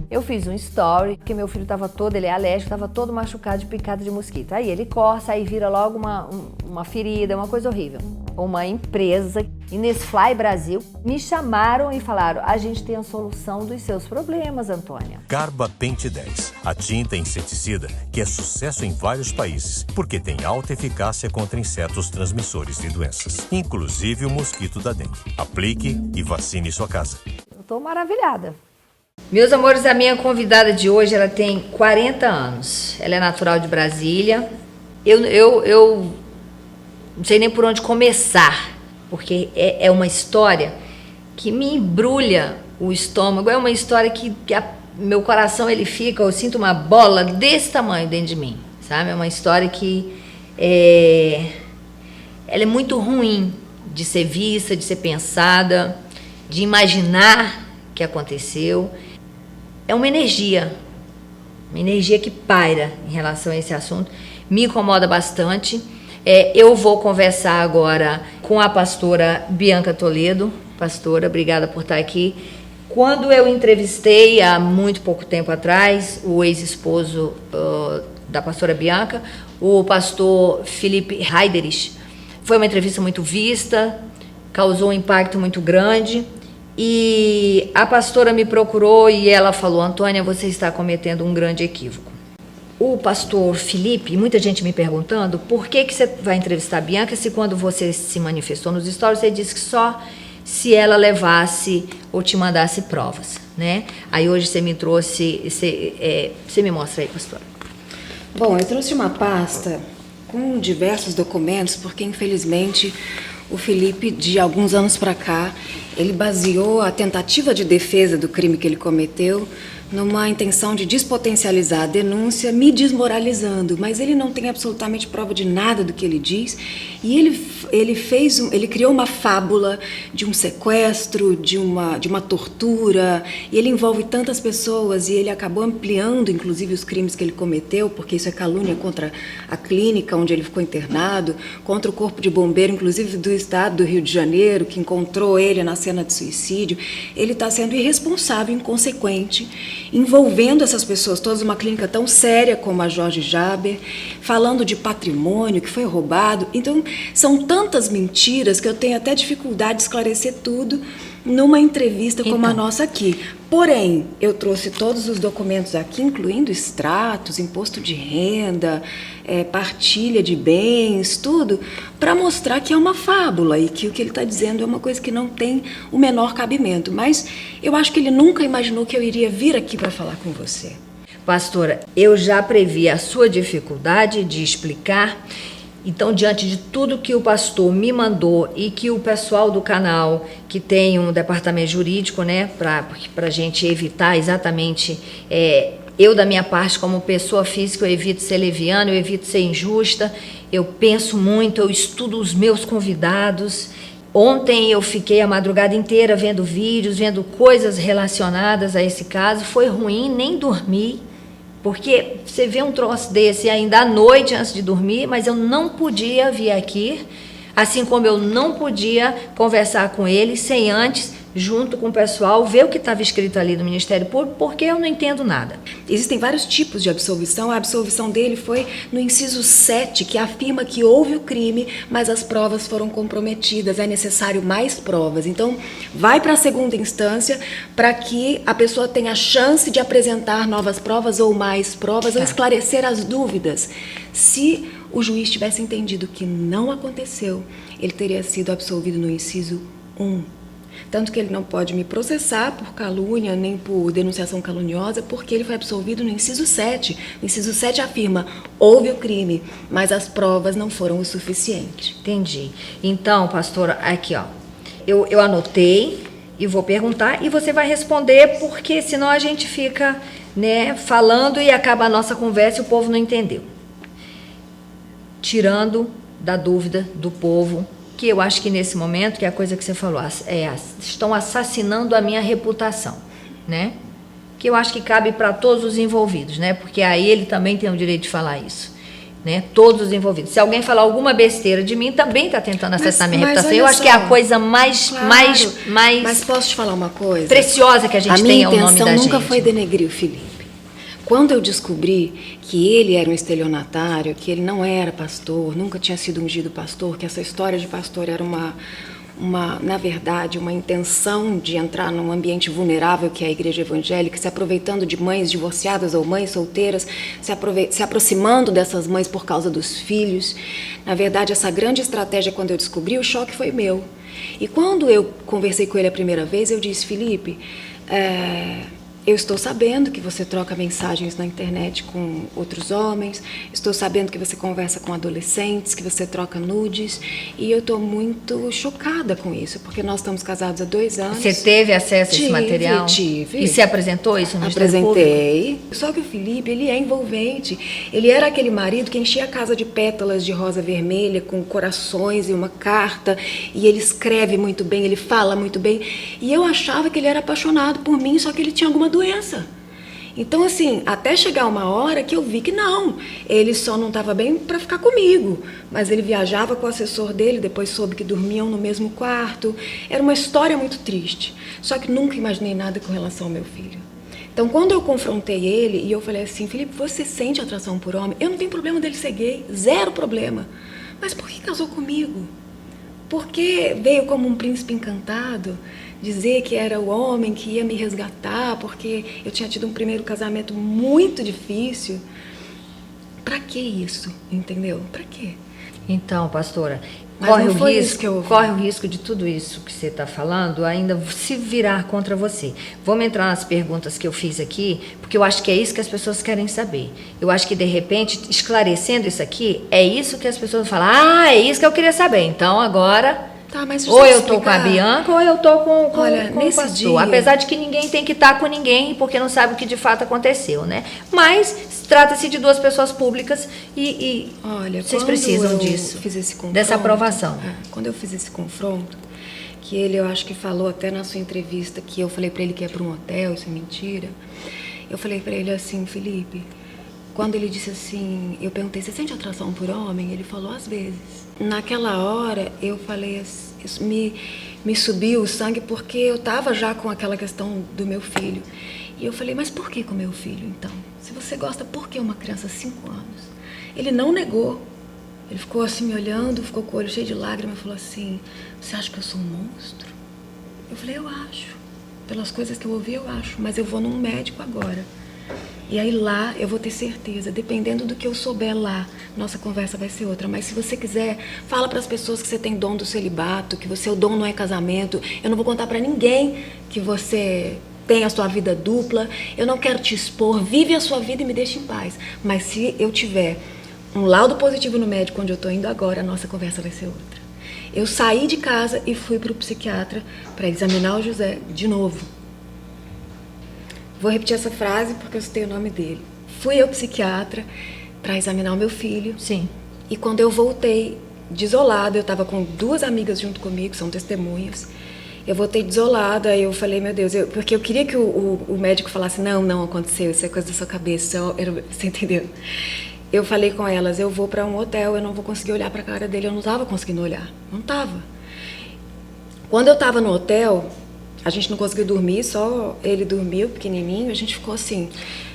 Eu fiz um story, porque meu filho estava todo, ele é alérgico, estava todo machucado de picada de mosquito. Aí ele coça, aí vira logo uma ferida, uma coisa horrível. Uma empresa, Inesfly Brasil, me chamaram e falaram: a gente tem a solução dos seus problemas, Antônia. Garba Pente 10, a tinta inseticida que é sucesso em vários países, porque tem alta eficácia contra insetos transmissores de doenças, inclusive o mosquito da dengue. Aplique e vacine sua casa. Eu estou maravilhada. Meus amores, a minha convidada de hoje, ela tem 40 anos. Ela é natural de Brasília. Eu não sei nem por onde começar, porque é uma história que me embrulha o estômago. É uma história que meu coração, ele fica, eu sinto uma bola desse tamanho dentro de mim, sabe? É uma história que ela é muito ruim de ser vista, de ser pensada, de imaginar que aconteceu. É uma energia que paira em relação a esse assunto, me incomoda bastante. Eu vou conversar agora com a pastora Bianca Toledo. Pastora, obrigada por estar aqui. Quando eu entrevistei, há muito pouco tempo atrás, o ex-esposo da pastora Bianca, o pastor Felipe Heiderich, foi uma entrevista muito vista, causou um impacto muito grande. E a pastora me procurou e ela falou: Antônia, você está cometendo um grande equívoco. O pastor Felipe, muita gente me perguntando, por que você vai entrevistar a Bianca se quando você se manifestou nos stories, você disse que só se ela levasse ou te mandasse provas, né? Aí hoje você me trouxe, você me mostra aí, pastora. Bom, eu trouxe uma pasta com diversos documentos, porque infelizmente o Felipe, de alguns anos para cá, ele baseou a tentativa de defesa do crime que ele cometeu numa intenção de despotencializar a denúncia, me desmoralizando, mas ele não tem absolutamente prova de nada do que ele diz, e ele criou uma fábula de um sequestro, de uma tortura, e ele envolve tantas pessoas, e ele acabou ampliando, inclusive, os crimes que ele cometeu, porque isso é calúnia contra a clínica onde ele ficou internado, contra o corpo de bombeiro, inclusive do estado do Rio de Janeiro, que encontrou ele na cena de suicídio. Ele está sendo irresponsável, inconsequente, envolvendo essas pessoas todas, uma clínica tão séria como a Jorge Jaber, falando de patrimônio que foi roubado. Então, são tantas mentiras que eu tenho até dificuldade de esclarecer tudo numa entrevista como a nossa aqui. Porém, eu trouxe todos os documentos aqui, incluindo extratos, imposto de renda, partilha de bens, tudo, para mostrar que é uma fábula e que o que ele está dizendo é uma coisa que não tem o menor cabimento. Mas eu acho que ele nunca imaginou que eu iria vir aqui para falar com você. Pastora, eu já previ a sua dificuldade de explicar. Então, diante de tudo que o pastor me mandou e que o pessoal do canal, que tem um departamento jurídico, né, para a gente evitar exatamente, eu da minha parte como pessoa física, eu evito ser leviana, eu evito ser injusta, eu penso muito, eu estudo os meus convidados. Ontem eu fiquei a madrugada inteira vendo vídeos, vendo coisas relacionadas a esse caso, foi ruim, nem dormi. Porque você vê um troço desse ainda à noite antes de dormir, mas eu não podia vir aqui, assim como eu não podia conversar com ele sem antes, junto com o pessoal, ver o que estava escrito ali no Ministério Público, porque eu não entendo nada. Existem vários tipos de absolvição. A absolvição dele foi no inciso 7, que afirma que houve o crime, mas as provas foram comprometidas, é necessário mais provas. Então, vai para a segunda instância para que a pessoa tenha chance de apresentar novas provas ou mais provas, ou esclarecer as dúvidas. Se o juiz tivesse entendido que não aconteceu, ele teria sido absolvido no inciso 1. Tanto que ele não pode me processar por calúnia nem por denunciação caluniosa, porque ele foi absolvido no inciso 7. O inciso 7 afirma: houve o crime, mas as provas não foram o suficiente. Entendi. Então, pastora, aqui, ó, eu anotei e vou perguntar e você vai responder, porque senão a gente fica, né, falando e acaba a nossa conversa e o povo não entendeu. Tirando da dúvida do povo, que eu acho que nesse momento, que é a coisa que você falou, estão assassinando a minha reputação, né? Que eu acho que cabe para todos os envolvidos, né? Porque aí ele também tem o direito de falar isso. né? Todos os envolvidos. Se alguém falar alguma besteira de mim, também está tentando acessar minha reputação. Eu acho que é a coisa mais Mas posso te falar uma coisa? Preciosa que a gente tem é o nome da gente. A minha intenção nunca foi denegrir o Felipe. Quando eu descobri que ele era um estelionatário, que ele não era pastor, nunca tinha sido ungido pastor, que essa história de pastor era na verdade, uma intenção de entrar num ambiente vulnerável que é a igreja evangélica, se aproveitando de mães divorciadas ou mães solteiras, se aproximando dessas mães por causa dos filhos. Na verdade, essa grande estratégia, quando eu descobri, o choque foi meu. E quando eu conversei com ele a primeira vez, eu disse: Felipe, eu estou sabendo que você troca mensagens na internet com outros homens, estou sabendo que você conversa com adolescentes, que você troca nudes, e eu estou muito chocada com isso, porque nós estamos casados há 2 anos. Você teve acesso a esse material? Tive. E você apresentou isso no Ministério Público? Apresentei. Só que o Felipe, ele é envolvente. Ele era aquele marido que enchia a casa de pétalas de rosa vermelha, com corações e uma carta, e ele escreve muito bem, ele fala muito bem, e eu achava que ele era apaixonado por mim, só que ele tinha alguma doença. Então, assim, até chegar uma hora que eu vi que não, ele só não estava bem para ficar comigo, mas ele viajava com o assessor dele, depois soube que dormiam no mesmo quarto. Era uma história muito triste, só que nunca imaginei nada com relação ao meu filho. Então, quando eu confrontei ele e eu falei assim: Felipe, você sente atração por homem? Eu não tenho problema dele ser gay, 0 problema, mas por que casou comigo? Porque veio como um príncipe encantado dizer que era o homem que ia me resgatar, porque eu tinha tido um primeiro casamento muito difícil. Pra que isso? Entendeu? Pra quê? Então, pastora, Mas corre não o foi risco, isso que eu ouvi. corre o risco de tudo isso que você está falando ainda se virar contra você. Vamos entrar nas perguntas que eu fiz aqui, porque eu acho que é isso que as pessoas querem saber. Eu acho que, de repente, esclarecendo isso aqui, é isso que as pessoas falam: ah, é isso que eu queria saber. Então, agora... Tá, mas ou eu tô com a Bianca ou eu tô com o pastor. dia... Apesar de que ninguém tem que estar com ninguém, porque não sabe o que de fato aconteceu, né? Mas trata-se de 2 pessoas públicas e Olha, vocês precisam disso, fiz esse confronto, dessa aprovação. Quando eu fiz esse confronto, que ele, eu acho que falou até na sua entrevista, que eu falei pra ele que ia pra um hotel, isso é mentira. Eu falei pra ele assim: Felipe, quando ele disse assim, eu perguntei: você sente atração por homem? Ele falou: às vezes. Naquela hora, eu falei assim, isso me subiu o sangue, porque eu estava já com aquela questão do meu filho. E eu falei: mas por que com o meu filho, então? Se você gosta, por que uma criança de 5 anos? Ele não negou. Ele ficou assim me olhando, ficou com o olho cheio de lágrimas e falou assim: você acha que eu sou um monstro? Eu falei: eu acho. Pelas coisas que eu ouvi, eu acho. Mas eu vou num médico agora. E aí lá eu vou ter certeza, dependendo do que eu souber lá, nossa conversa vai ser outra. Mas se você quiser, fala para as pessoas que você tem dom do celibato, que o dom não é casamento. Eu não vou contar para ninguém que você tem a sua vida dupla. Eu não quero te expor, vive a sua vida e me deixe em paz. Mas se eu tiver um laudo positivo no médico onde eu estou indo agora, a nossa conversa vai ser outra. Eu saí de casa e fui para o psiquiatra para examinar o José de novo. Vou repetir essa frase porque eu citei o nome dele. Fui ao psiquiatra para examinar o meu filho. Sim. E quando eu voltei desolada, eu estava com 2 amigas junto comigo, são testemunhas. Eu voltei desolada, eu falei: meu Deus, porque eu queria que o médico falasse: não aconteceu, isso é coisa da sua cabeça, você entendeu? Eu falei com elas: eu vou para um hotel, eu não vou conseguir olhar para a cara dele. Eu não estava conseguindo olhar, não estava. Quando eu estava no hotel, a gente não conseguiu dormir, só ele dormiu, pequenininho, a gente ficou assim,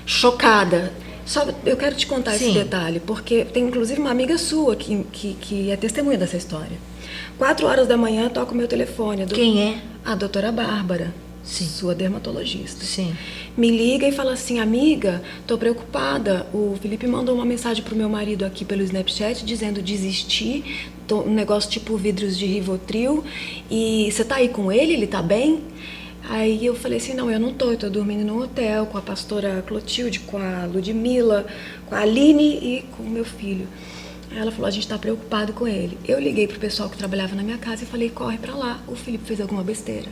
chocada. Só eu quero te contar esse detalhe, porque tem inclusive uma amiga sua que é testemunha dessa história. 4 horas da manhã toca o meu telefone. Quem é? A doutora Bárbara, Sim. Sua dermatologista. Sim. Me liga e fala assim: amiga, tô preocupada. O Felipe mandou uma mensagem pro meu marido aqui pelo Snapchat dizendo desistir, um negócio tipo vidros de Rivotril, e você tá aí com ele tá bem? Aí eu falei assim: não, eu não tô, eu tô dormindo no hotel com a pastora Clotilde, com a Ludmila, com a Aline e com o meu filho. Aí ela falou: a gente tá preocupado com ele. Eu liguei pro pessoal que trabalhava na minha casa e falei: corre pra lá, o Felipe fez alguma besteira.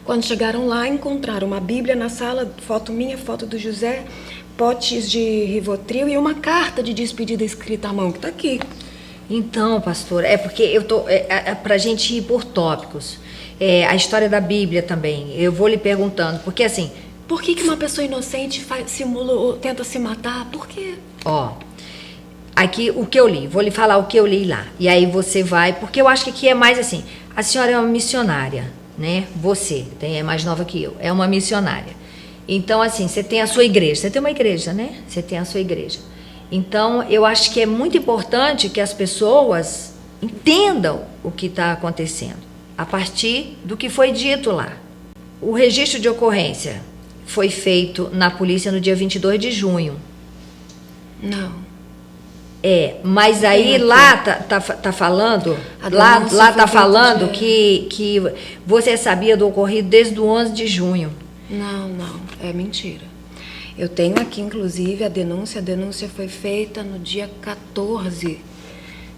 Quando chegaram lá, encontraram uma Bíblia na sala, foto minha, foto do José, potes de Rivotril e uma carta de despedida escrita à mão, que tá aqui. Então, pastor, é porque eu tô pra gente ir por tópicos. A história da Bíblia também, eu vou lhe perguntando, porque assim... Por que uma pessoa inocente simula ou tenta se matar? Por quê? Ó, Aqui o que eu li, vou lhe falar o que eu li lá. E aí você vai, porque eu acho que aqui é mais assim, a senhora é uma missionária, né? Você, é mais nova que eu, é uma missionária. Então, assim, você tem a sua igreja, você tem uma igreja, né? Você tem a sua igreja. Então, eu acho que é muito importante que as pessoas entendam o que está acontecendo, a partir do que foi dito lá. O registro de ocorrência foi feito na polícia no dia 22 de junho. Não. Mas aí lá tá falando, lá tá falando que você sabia do ocorrido desde o 11 de junho. Não, é mentira. Eu tenho aqui, inclusive, a denúncia foi feita no dia 14,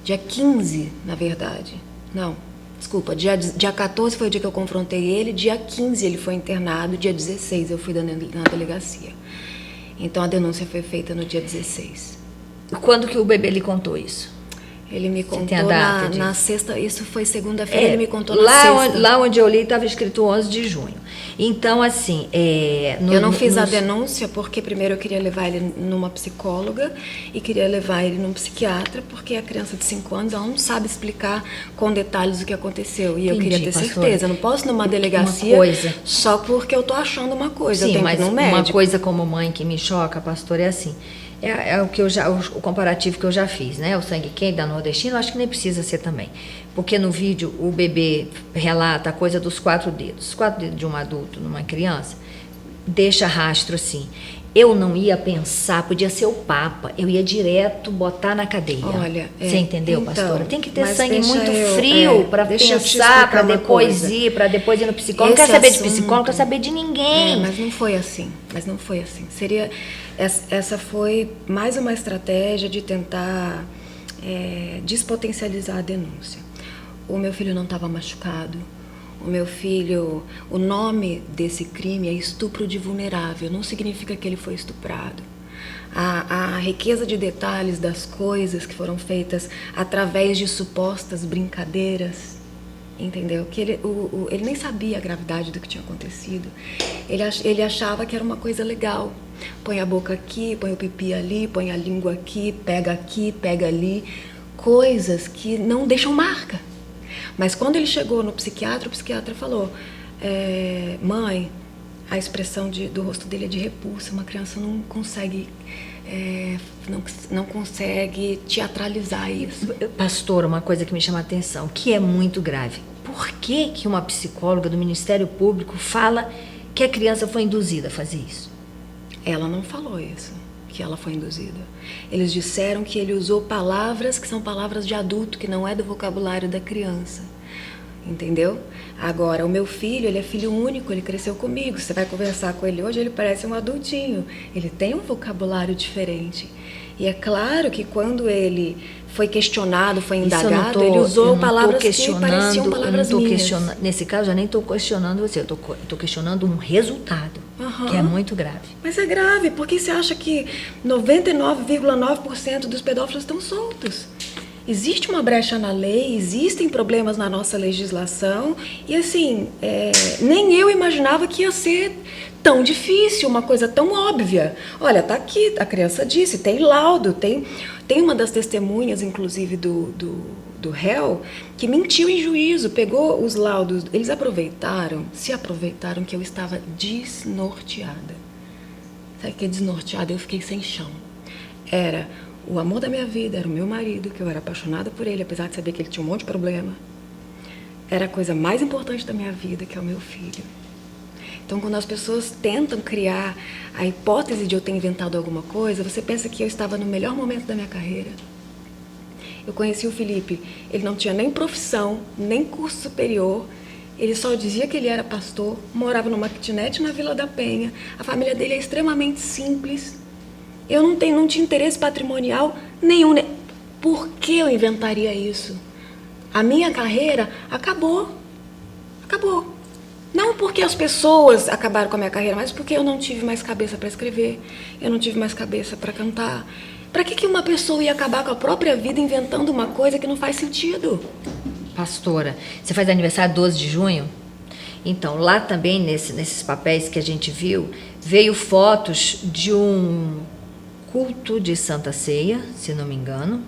dia 15, na verdade. Não, desculpa, dia 14 foi o dia que eu confrontei ele, dia 15 ele foi internado, dia 16 eu fui na delegacia. Então a denúncia foi feita no dia 16. Quando que o bebê lhe contou isso? Ele me contou na sexta, isso foi segunda-feira, ele me contou na sexta. Lá onde eu li estava escrito 11 de junho. Então, assim... eu não fiz a denúncia porque primeiro eu queria levar ele numa psicóloga e queria levar ele num psiquiatra, porque a criança de 5 anos, ela não sabe explicar com detalhes o que aconteceu. E eu queria ter certeza. Eu não posso ir numa delegacia só porque eu tô achando uma coisa. Sim, eu tenho que ir num médico. Uma coisa como mãe que me choca, pastor, é assim... o comparativo que eu já fiz, né? O sangue quente da nordestina, eu acho que nem precisa ser também. Porque no vídeo o bebê relata a coisa dos 4 dedos. Os 4 dedos de um adulto numa criança deixa rastro assim. Eu não ia pensar, podia ser o Papa, eu ia direto botar na cadeia. Olha, você entendeu, então, pastora? Tem que ter sangue muito frio para pensar, para depois ir no psicólogo. Não quer saber de psicólogo, não quer saber de ninguém. Mas não foi assim. Essa foi mais uma estratégia de tentar despotencializar a denúncia. O meu filho não estava machucado. O meu filho, o nome desse crime é estupro de vulnerável, não significa que ele foi estuprado. A riqueza de detalhes das coisas que foram feitas através de supostas brincadeiras, entendeu? Que ele nem sabia a gravidade do que tinha acontecido. Ele achava que era uma coisa legal. Põe a boca aqui, põe o pipi ali, põe a língua aqui, pega ali. Coisas que não deixam marca. Mas quando ele chegou no psiquiatra, o psiquiatra falou: mãe, a expressão do rosto dele é de repulsa, uma criança não consegue teatralizar isso. Pastor, uma coisa que me chama a atenção, que é muito grave. Por que uma psicóloga do Ministério Público fala que a criança foi induzida a fazer isso? Ela não falou isso, que ela foi induzida. Eles disseram que ele usou palavras que são palavras de adulto, que não é do vocabulário da criança. Entendeu? Agora, o meu filho, ele é filho único, ele cresceu comigo. Você vai conversar com ele hoje, ele parece um adultinho. Ele tem um vocabulário diferente. E é claro que quando ele foi questionado, foi indagado, ele usou palavras que pareciam palavras minhas. Nesse caso, eu nem estou questionando você, eu estou questionando um resultado, que é muito grave. Mas é grave, porque você acha que 99,9% dos pedófilos estão soltos. Existe uma brecha na lei, existem problemas na nossa legislação e assim, nem eu imaginava que ia ser tão difícil, uma coisa tão óbvia. Olha, tá aqui, a criança disse, tem laudo, tem uma das testemunhas, inclusive, do réu, que mentiu em juízo, pegou os laudos, eles se aproveitaram que eu estava desnorteada. Sabe o que é desnorteada? Eu fiquei sem chão. Era o amor da minha vida, era o meu marido, que eu era apaixonada por ele, apesar de saber que ele tinha um monte de problema. Era a coisa mais importante da minha vida, que é o meu filho. Então, quando as pessoas tentam criar a hipótese de eu ter inventado alguma coisa, você pensa que eu estava no melhor momento da minha carreira. Eu conheci o Felipe, ele não tinha nem profissão, nem curso superior, ele só dizia que ele era pastor, morava numa kitnet na Vila da Penha, a família dele é extremamente simples. Eu não tinha interesse patrimonial nenhum. Por que eu inventaria isso? A minha carreira acabou. Acabou. Não porque as pessoas acabaram com a minha carreira, mas porque eu não tive mais cabeça para escrever, eu não tive mais cabeça para cantar. Para que uma pessoa ia acabar com a própria vida inventando uma coisa que não faz sentido? Pastora, você faz aniversário 12 de junho? Então, lá também, nesses papéis que a gente viu, veio fotos de um culto de Santa Ceia, se não me engano.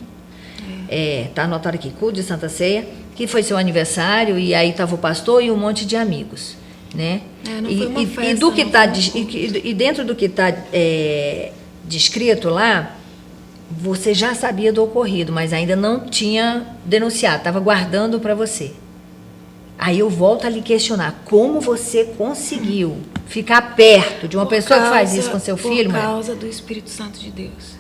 Tá anotado aqui, culto de Santa Ceia, que foi seu aniversário, e aí estava o pastor e um monte de amigos, né? Não foi uma festa, do que tá, e dentro do que está descrito lá, você já sabia do ocorrido, mas ainda não tinha denunciado, estava guardando para você. Aí eu volto a lhe questionar, como você conseguiu ficar perto de uma pessoa que faz isso com seu filho? Por causa do Espírito Santo de Deus.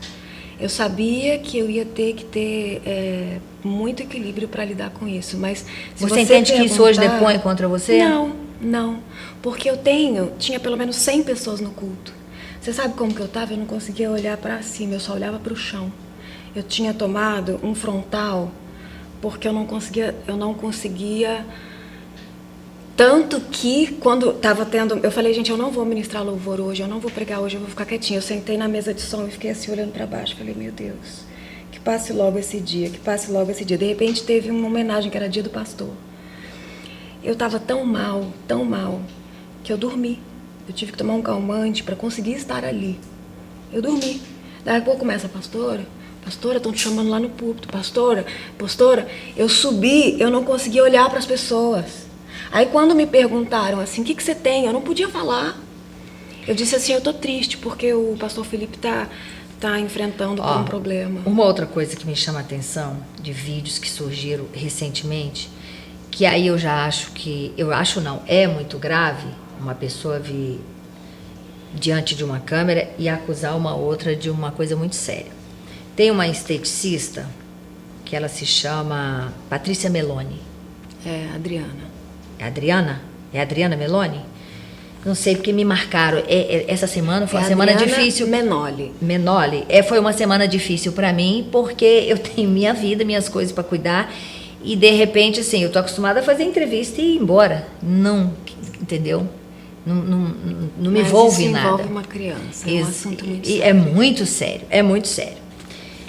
Eu sabia que eu ia ter que ter muito equilíbrio para lidar com isso, mas se você entende que isso hoje depõe contra você? Não, porque tinha pelo menos 100 pessoas no culto. Você sabe como que eu estava? Eu não conseguia olhar para cima, eu só olhava para o chão. Eu tinha tomado um frontal porque eu não conseguia. Tanto que, quando estava tendo... Eu falei, gente, eu não vou ministrar louvor hoje, eu não vou pregar hoje, eu vou ficar quietinha. Eu sentei na mesa de som e fiquei assim, olhando para baixo. Falei, meu Deus, que passe logo esse dia, que passe logo esse dia. De repente, teve uma homenagem, que era dia do pastor. Eu estava tão mal, que eu dormi. Eu tive que tomar um calmante para conseguir estar ali. Eu dormi. Daí a pouco começa, pastora, estão te chamando lá no púlpito. Pastora, eu subi, eu não conseguia olhar para as pessoas. Aí quando me perguntaram assim, o que você tem? Eu não podia falar. Eu disse assim, eu tô triste porque o pastor Felipe tá enfrentando um problema. Uma outra coisa que me chama a atenção de vídeos que surgiram recentemente, que aí eu já acho é muito grave uma pessoa vir diante de uma câmera e acusar uma outra de uma coisa muito séria. Tem uma esteticista que ela se chama Patrícia Meloni. Adriana. É Adriana? É Adriana Meloni? Não sei, porque me marcaram. Essa semana foi uma semana difícil. Menoli. Foi uma semana difícil para mim, porque eu tenho minha vida, minhas coisas para cuidar. E de repente, assim, eu tô acostumada a fazer entrevista e ir embora. Não, entendeu? Não me envolve em nada. Mas envolve uma criança. É um assunto muito sério. É muito sério.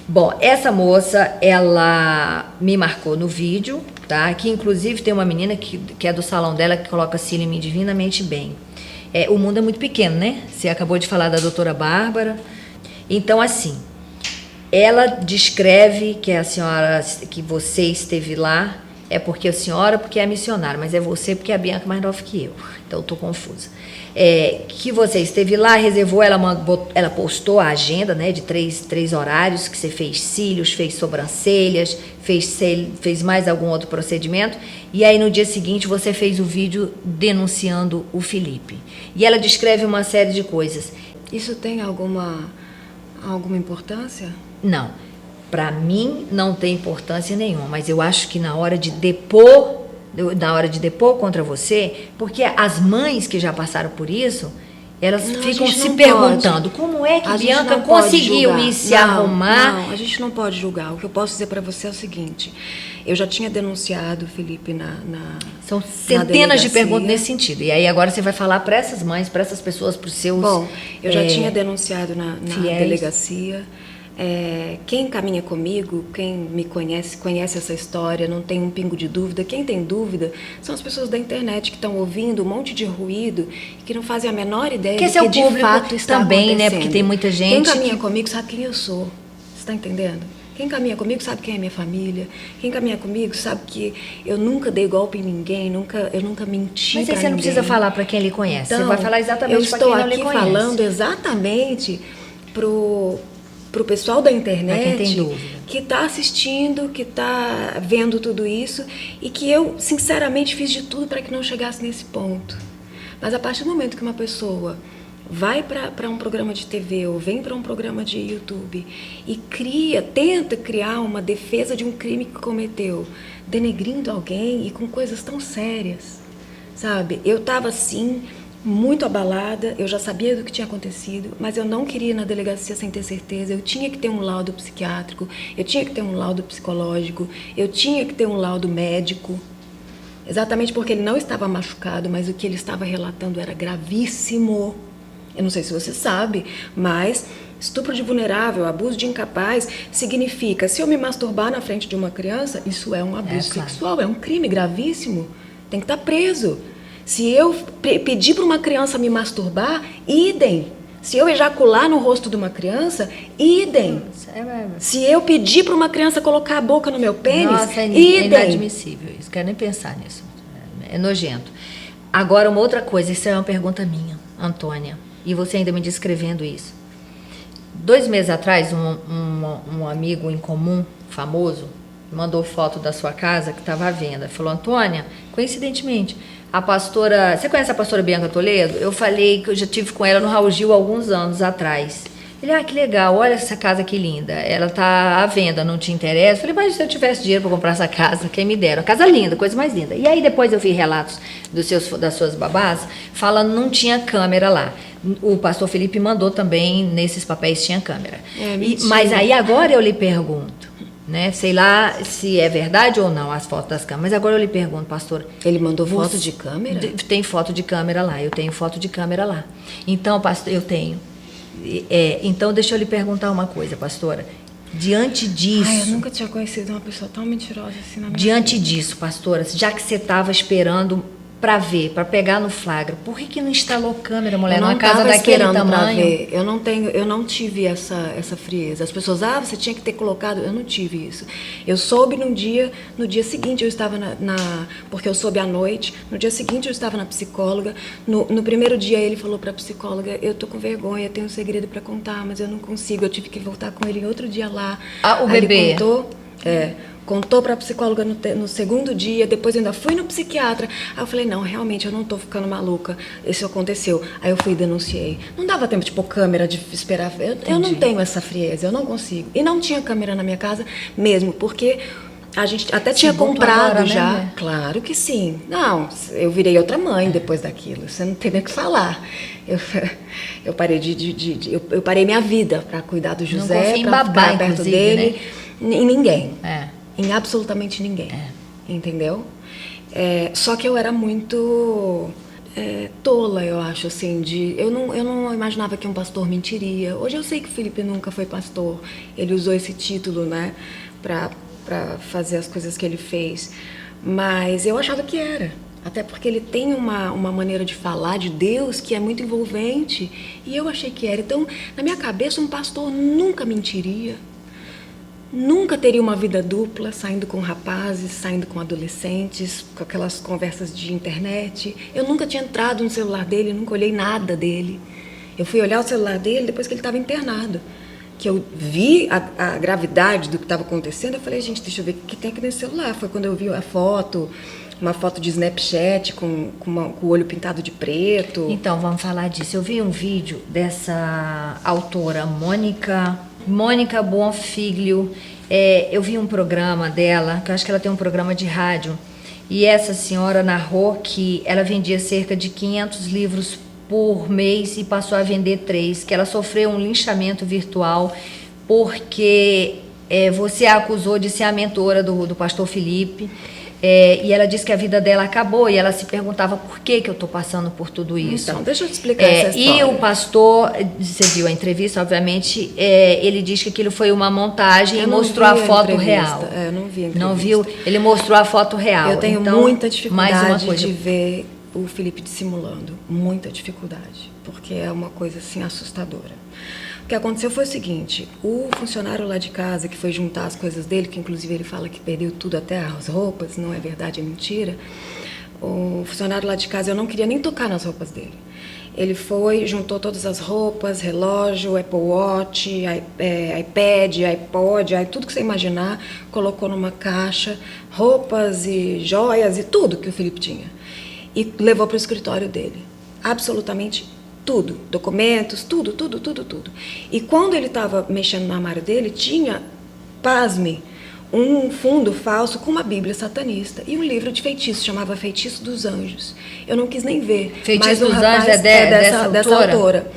Bom, essa moça, ela me marcou no vídeo, tá? Que inclusive tem uma menina que é do salão dela que coloca cílio em mim divinamente bem. O mundo é muito pequeno, né? Você acabou de falar da doutora Bárbara. Então, assim, ela descreve que a senhora, que você esteve lá, porque a senhora porque é missionária, mas é você porque a Bianca é mais nova que eu. Então, eu tô confusa. Que você esteve lá, reservou, ela postou a agenda, né, de três horários, que você fez cílios, fez sobrancelhas, fez mais algum outro procedimento, e aí no dia seguinte você fez o vídeo denunciando o Felipe. E ela descreve uma série de coisas. Isso tem alguma importância? Não, para mim não tem importância nenhuma, mas eu acho que na hora de depor contra você, porque as mães que já passaram por isso, elas ficam se perguntando como é que Bianca conseguiu ir se arrumar. Não, a gente não pode julgar. O que eu posso dizer para você é o seguinte, eu já tinha denunciado o Felipe São centenas de perguntas nesse sentido. E aí agora você vai falar para essas mães, para essas pessoas, para os seus... Bom, eu já tinha denunciado na delegacia. Quem caminha comigo, quem me conhece essa história, não tem um pingo de dúvida. Quem tem dúvida são as pessoas da internet que estão ouvindo um monte de ruído e que não fazem a menor ideia do que de fato está também, acontecendo. Né? Porque tem muita gente. Quem caminha comigo sabe quem eu sou. Você está entendendo? Quem caminha comigo sabe quem é minha família. Quem caminha comigo sabe que eu nunca dei golpe em ninguém, eu nunca menti para ninguém. Mas você não precisa falar para quem lhe conhece. Então, você vai falar exatamente para quem não lhe conhece. Eu estou aqui falando exatamente pro pessoal da internet que está assistindo, que está vendo tudo isso e que eu, sinceramente, fiz de tudo para que não chegasse nesse ponto. Mas a partir do momento que uma pessoa vai para um programa de TV ou vem para um programa de YouTube e tenta criar uma defesa de um crime que cometeu, denegrindo alguém e com coisas tão sérias, sabe? Eu estava assim... muito abalada, eu já sabia do que tinha acontecido, mas eu não queria ir na delegacia sem ter certeza. Eu tinha que ter um laudo psiquiátrico, eu tinha que ter um laudo psicológico, eu tinha que ter um laudo médico, exatamente porque ele não estava machucado, mas o que ele estava relatando era gravíssimo. Eu não sei se você sabe, mas estupro de vulnerável, abuso de incapaz, significa, se eu me masturbar na frente de uma criança, isso é um abuso sexual, é um crime gravíssimo, tem que estar preso. Se eu pedir para uma criança me masturbar, idem. Se eu ejacular no rosto de uma criança, idem. Se eu pedir para uma criança colocar a boca no meu pênis, nossa, é idem. inadmissível isso. Quero nem pensar nisso. É nojento. Agora, uma outra coisa, isso é uma pergunta minha, Antônia, e você ainda me descrevendo isso. 2 meses atrás, um amigo em comum, famoso, mandou foto da sua casa que estava à venda. Falou, Antônia, coincidentemente, a pastora... Você conhece a pastora Bianca Toledo? Eu falei que eu já tive com ela no Raul Gil alguns anos atrás. Ele, que legal, olha essa casa que linda. Ela tá à venda, não te interessa? Eu falei, mas se eu tivesse dinheiro para comprar essa casa, quem me dera? Casa linda, coisa mais linda. E aí depois eu vi relatos das suas babás falando que não tinha câmera lá. O pastor Felipe mandou também, nesses papéis tinha câmera. Mas aí agora eu lhe pergunto, né? Sei lá se é verdade ou não as fotos das câmeras, mas agora eu lhe pergunto, pastor. Ele mandou foto de câmera? Tem foto de câmera lá, eu tenho foto de câmera lá. Então, pastor, eu tenho. Então, deixa eu lhe perguntar uma coisa, pastora. Diante disso... eu nunca tinha conhecido uma pessoa tão mentirosa assim na minha Diante vida. disso, pastora, já que você estava esperando para ver, para pegar no flagra, por que não instalou câmera, mulher, numa casa daquele tamanho? Eu não tive essa frieza. As pessoas, você tinha que ter colocado. Eu não tive isso. Eu soube no dia seguinte eu estava porque eu soube à noite. No dia seguinte eu estava na psicóloga. No primeiro dia ele falou para a psicóloga, eu tô com vergonha, tenho um segredo para contar, mas eu não consigo. Eu tive que voltar com ele em outro dia lá. O bebê. Ele contou para a psicóloga no segundo dia, depois eu ainda fui no psiquiatra. Aí eu falei, não, realmente, eu não tô ficando maluca, isso aconteceu. Aí eu fui e denunciei. Não dava tempo de pôr câmera, de esperar. Eu não tenho essa frieza, eu não consigo. E não tinha câmera na minha casa mesmo, porque a gente até tinha comprado agora, já. Né? Claro que sim. Não, eu virei outra mãe depois daquilo, você não tem nem o que falar. Eu parei eu parei minha vida para cuidar do José, para ficar perto dele. Né? Em ninguém. Em absolutamente ninguém, entendeu? Só que eu era muito tola, eu acho, assim, eu não imaginava que um pastor mentiria. Hoje eu sei que o Felipe nunca foi pastor, ele usou esse título, né, para fazer as coisas que ele fez, mas eu achava que era. Até porque ele tem uma maneira de falar de Deus que é muito envolvente, e eu achei que era. Então, na minha cabeça, um pastor nunca mentiria. Nunca teria uma vida dupla, saindo com rapazes, saindo com adolescentes, com aquelas conversas de internet. Eu nunca tinha entrado no celular dele, nunca olhei nada dele. Eu fui olhar o celular dele depois que ele estava internado. Que eu vi a gravidade do que estava acontecendo, eu falei, gente, deixa eu ver o que tem aqui nesse celular. Foi quando eu vi a foto, uma foto de Snapchat com o olho pintado de preto. Então, vamos falar disso. Eu vi um vídeo dessa autora, Mônica Bonfiglio. Eu vi um programa dela, que eu acho que ela tem um programa de rádio, e essa senhora narrou que ela vendia cerca de 500 livros por mês e passou a vender 3, que ela sofreu um linchamento virtual porque você a acusou de ser a mentora do pastor Felipe. E ela disse que a vida dela acabou, e ela se perguntava por que eu estou passando por tudo isso. Então, deixa eu te explicar essa história. E o pastor, você viu a entrevista, obviamente, ele disse que aquilo foi uma montagem e mostrou a foto real. Eu não vi a entrevista. Não viu? Ele mostrou a foto real. Eu tenho muita dificuldade de ver o Felipe dissimulando, muita dificuldade, porque é uma coisa assim assustadora. O que aconteceu foi o seguinte, o funcionário lá de casa que foi juntar as coisas dele, que inclusive ele fala que perdeu tudo, até as roupas, não é verdade, é mentira. O funcionário lá de casa, eu não queria nem tocar nas roupas dele. Ele foi, juntou todas as roupas, relógio, Apple Watch, iPad, iPod, tudo que você imaginar, colocou numa caixa, roupas e joias e tudo que o Felipe tinha. E levou para o escritório dele. Absolutamente tudo, documentos, tudo. E quando ele estava mexendo no armário dele, tinha, pasme, um fundo falso com uma Bíblia satanista e um livro de feitiço, chamava Feitiço dos Anjos. Eu não quis nem ver. Feitiço dos Anjos é dessa autora.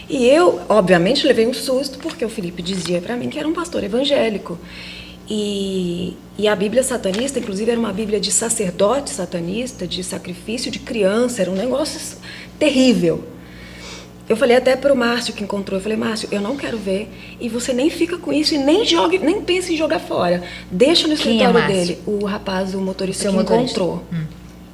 E eu, obviamente, levei um susto, porque o Felipe dizia para mim que era um pastor evangélico. E a Bíblia satanista, inclusive, era uma Bíblia de sacerdote satanista, de sacrifício de criança, era um negócio terrível. Eu falei até para o Márcio que encontrou, eu falei, Márcio, eu não quero ver, e você nem fica com isso e nem pense em jogar fora. Deixa no escritório dele. O rapaz, o motorista que encontrou.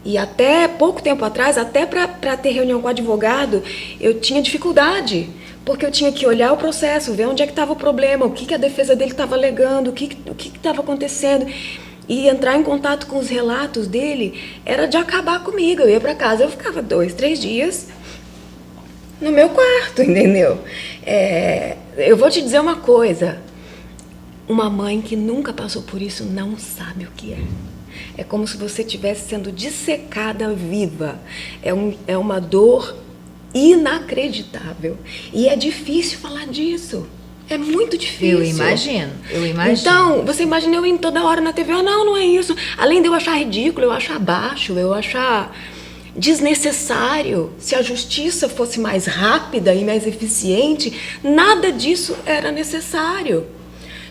E até pouco tempo atrás, até para ter reunião com o advogado, eu tinha dificuldade, porque eu tinha que olhar o processo, ver onde é que estava o problema, o que a defesa dele estava alegando, o que estava acontecendo. E entrar em contato com os relatos dele era de acabar comigo. Eu ia para casa, eu ficava 2, 3 dias no meu quarto, entendeu? Eu vou te dizer uma coisa. Uma mãe que nunca passou por isso não sabe o que é. É como se você estivesse sendo dissecada viva. É uma dor inacreditável. E é difícil falar disso. É muito difícil. Eu imagino. Então, você imagina eu indo toda hora na TV, não é isso. Além de eu achar ridículo, eu achar baixo, eu achar desnecessário. Se a justiça fosse mais rápida e mais eficiente, nada disso era necessário.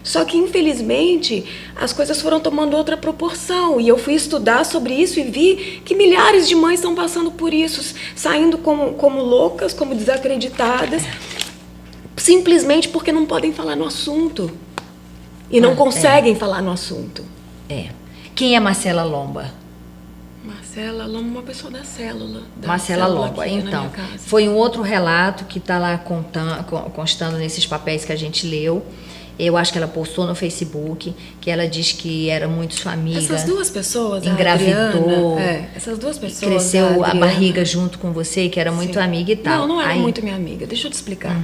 Só que, infelizmente, as coisas foram tomando outra proporção. E eu fui estudar sobre isso e vi que milhares de mães estão passando por isso, saindo como loucas, como desacreditadas, simplesmente porque não podem falar no assunto. E não conseguem falar no assunto. Quem é Marcela Lomba? Marcela Lomba, uma pessoa da célula. Marcela Lomba, então. Foi um outro relato que está lá constando nesses papéis que a gente leu. Eu acho que ela postou no Facebook, que ela diz que era muito sua amiga. Essas duas pessoas, engravidou, essas duas pessoas, cresceu a barriga junto com você, que era muito amiga e tal. Não era muito minha amiga, deixa eu te explicar.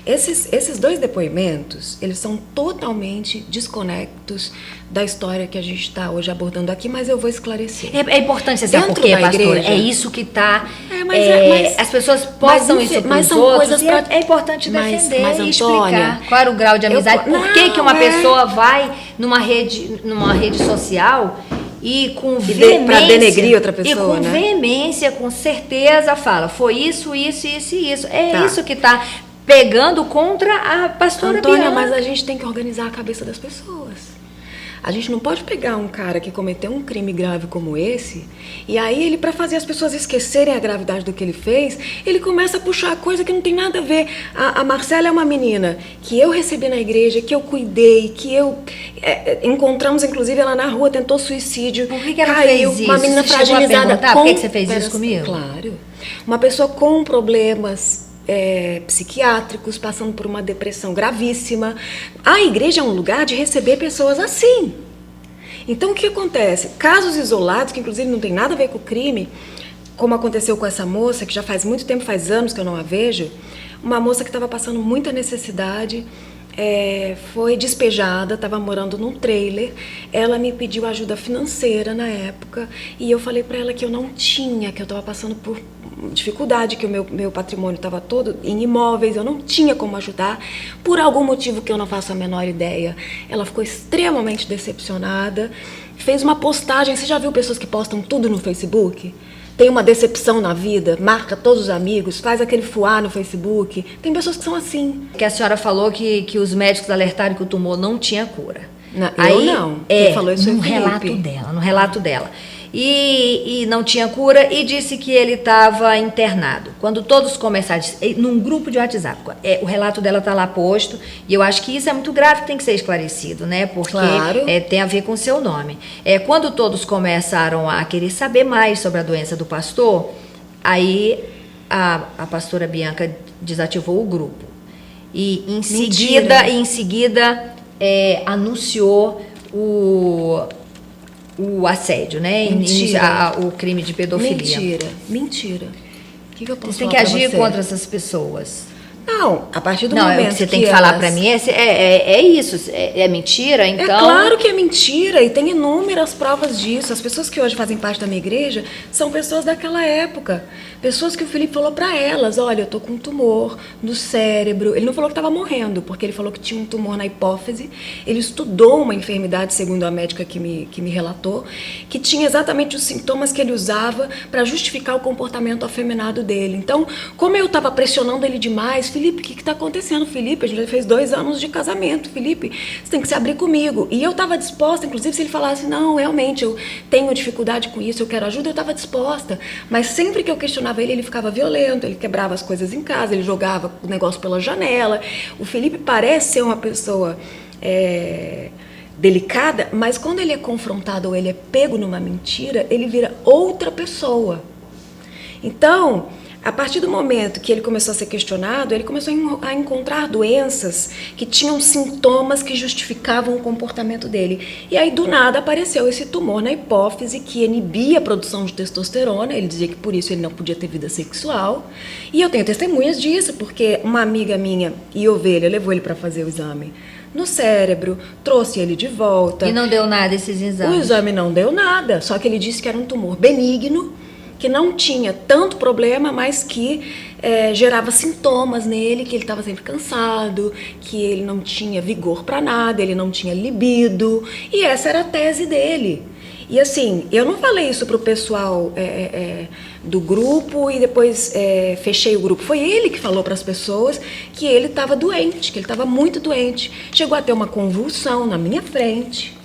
Esses 2 depoimentos, eles são totalmente desconectos da história que a gente está hoje abordando aqui, mas eu vou esclarecer. É importante você saber por quê, pastora? É isso que está... as pessoas postam isso para os outros e é importante defender e explicar qual era o grau de amizade. Por que uma pessoa vai numa rede social e com veemência... Para denegrir outra pessoa, e com veemência, com certeza, fala, foi isso. É isso que está pegando contra a pastora Antônia, Bianca. mas a gente tem que organizar a cabeça das pessoas. A gente não pode pegar um cara que cometeu um crime grave como esse e aí ele, para fazer as pessoas esquecerem a gravidade do que ele fez, ele começa a puxar coisa que não tem nada a ver. A Marcela é uma menina que eu recebi na igreja, que eu cuidei, que eu... encontramos, inclusive, ela na rua, tentou suicídio. Por que ela fez isso? Uma menina fragilizada. Por que você fez isso comigo? Claro. Uma pessoa com problemas... psiquiátricos, passando por uma depressão gravíssima. A igreja é um lugar de receber pessoas assim. Então, o que acontece? Casos isolados, que inclusive não tem nada a ver com o crime, como aconteceu com essa moça, que já faz muito tempo, faz anos que eu não a vejo, uma moça que estava passando muita necessidade, foi despejada, estava morando num trailer, ela me pediu ajuda financeira na época, e eu falei para ela que eu não tinha, que eu estava passando por dificuldade, que o meu patrimônio estava todo em imóveis, eu não tinha como ajudar, por algum motivo que eu não faço a menor ideia. Ela ficou extremamente decepcionada, fez uma postagem. Você já viu pessoas que postam tudo no Facebook? Tem uma decepção na vida, marca todos os amigos, faz aquele fuá no Facebook. Tem pessoas que são assim. Que a senhora falou que os médicos alertaram que o tumor não tinha cura. Quem falou isso no relato dela. E não tinha cura e disse que ele estava internado. Quando todos começaram, num grupo de WhatsApp, o relato dela está lá posto, e eu acho que isso é muito grave, tem que ser esclarecido, né? Porque tem a ver com o seu nome. Quando todos começaram a querer saber mais sobre a doença do pastor, aí a pastora Bianca desativou o grupo. E em seguida anunciou o assédio, né? O crime de pedofilia. Mentira. O que eu posso você tem que agir contra essas pessoas. Não, a partir do momento que você tem que falar para mim é isso, é mentira, então... É claro que é mentira e tem inúmeras provas disso. As pessoas que hoje fazem parte da minha igreja são pessoas daquela época. Pessoas que o Felipe falou para elas, olha, eu tô com um tumor no cérebro. Ele não falou que estava morrendo, porque ele falou que tinha um tumor na hipófise. Ele estudou uma enfermidade, segundo a médica que me relatou, que tinha exatamente os sintomas que ele usava para justificar o comportamento afeminado dele. Então, como eu estava pressionando ele demais, Felipe, o que está acontecendo? Felipe, a gente já fez 2 anos de casamento. Felipe, você tem que se abrir comigo. E eu estava disposta, inclusive, se ele falasse, não, realmente, eu tenho dificuldade com isso, eu quero ajuda, eu estava disposta. Mas sempre que eu questionava ele ficava violento, ele quebrava as coisas em casa, ele jogava o negócio pela janela. O Felipe parece ser uma pessoa delicada, mas quando ele é confrontado ou ele é pego numa mentira, ele vira outra pessoa. Então... A partir do momento que ele começou a ser questionado, ele começou a encontrar doenças que tinham sintomas que justificavam o comportamento dele. E aí, do nada, apareceu esse tumor na hipófise que inibia a produção de testosterona. Ele dizia que por isso ele não podia ter vida sexual. E eu tenho testemunhas disso, porque uma amiga minha e ovelha levou ele para fazer o exame no cérebro, trouxe ele de volta. E não deu nada esses exames? O exame não deu nada, só que ele disse que era um tumor benigno, que não tinha tanto problema, mas que gerava sintomas nele, que ele estava sempre cansado, que ele não tinha vigor para nada, ele não tinha libido, e essa era a tese dele. E assim, eu não falei isso pro pessoal do grupo e depois fechei o grupo. Foi ele que falou para as pessoas que ele estava doente, que ele estava muito doente. Chegou a ter uma convulsão na minha frente.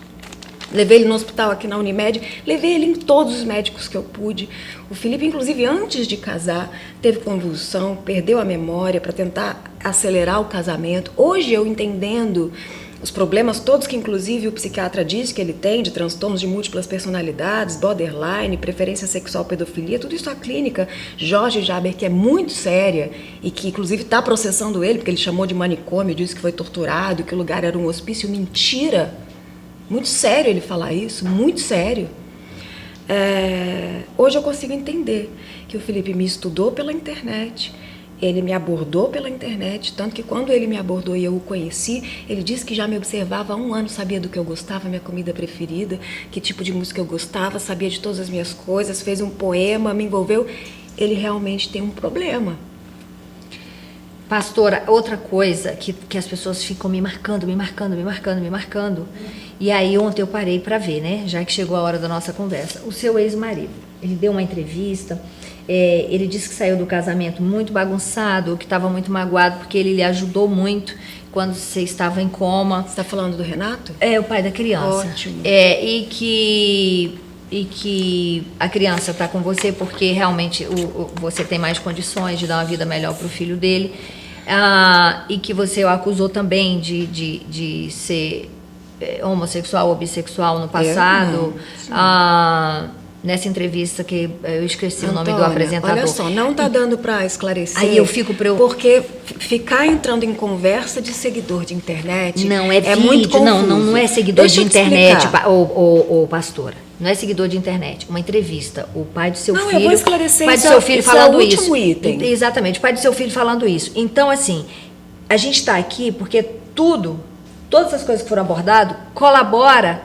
Levei ele no hospital aqui na Unimed, levei ele em todos os médicos que eu pude. O Felipe, inclusive, antes de casar, teve convulsão, perdeu a memória para tentar acelerar o casamento. Hoje, eu entendendo os problemas todos que, inclusive, o psiquiatra diz que ele tem, de transtornos de múltiplas personalidades, borderline, preferência sexual, pedofilia, tudo isso a clínica Jorge Jaber, que é muito séria e que, inclusive, está processando ele, porque ele chamou de manicômio, disse que foi torturado, que o lugar era um hospício. Mentira! Muito sério ele falar isso, muito sério. Hoje eu consigo entender que o Felipe me estudou pela internet, ele me abordou pela internet, tanto que quando ele me abordou e eu o conheci, ele disse que já me observava há 1 ano, sabia do que eu gostava, minha comida preferida, que tipo de música eu gostava, sabia de todas as minhas coisas, fez um poema, me envolveu. Ele realmente tem um problema. Pastora, outra coisa que as pessoas ficam me marcando. E aí ontem eu parei para ver, né? Já que chegou a hora da nossa conversa. O seu ex-marido, ele deu uma entrevista, ele disse que saiu do casamento muito bagunçado, que estava muito magoado porque ele lhe ajudou muito quando você estava em coma. Você está falando do Renato? É, o pai da criança. Ótimo. E que a criança está com você porque realmente você tem mais condições de dar uma vida melhor para o filho dele. E que você o acusou também de ser homossexual ou bissexual no passado. Nessa entrevista que eu esqueci o nome do apresentador. Olha só, não está dando para esclarecer. Aí eu fico porque ficar entrando em conversa de seguidor de internet não é vídeo, muito confuso. Não é seguidor Deixa de internet, ou pastora. Não é seguidor de internet. Uma entrevista. O pai do seu filho. Eu vou esclarecer. O pai do seu filho falando isso. É o último item. Exatamente. O pai do seu filho falando isso. Então, assim, a gente está aqui porque todas as coisas que foram abordadas, colabora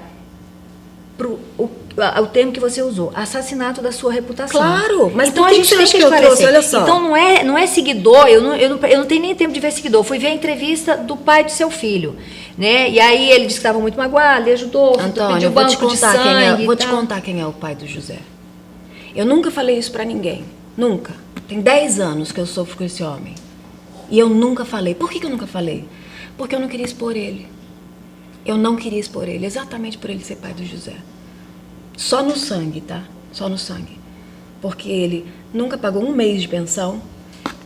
o termo que você usou, assassinato da sua reputação. Claro, mas então por a gente tem que esclarecer. Olha só. Então não é seguidor, eu não tenho nem tempo de ver seguidor. Fui ver a entrevista do pai do seu filho, né? E aí ele disse que estava muito magoado, ele ajudou, pediu banco de sangue. Vou te contar quem é o pai do José. Eu nunca falei isso pra ninguém, nunca. Tem 10 anos que eu sofro com esse homem. E eu nunca falei. Por que eu nunca falei? Porque eu não queria expor ele. Eu não queria expor ele, exatamente por ele ser pai do José. Só no sangue, tá? Só no sangue. Porque ele nunca pagou 1 mês de pensão.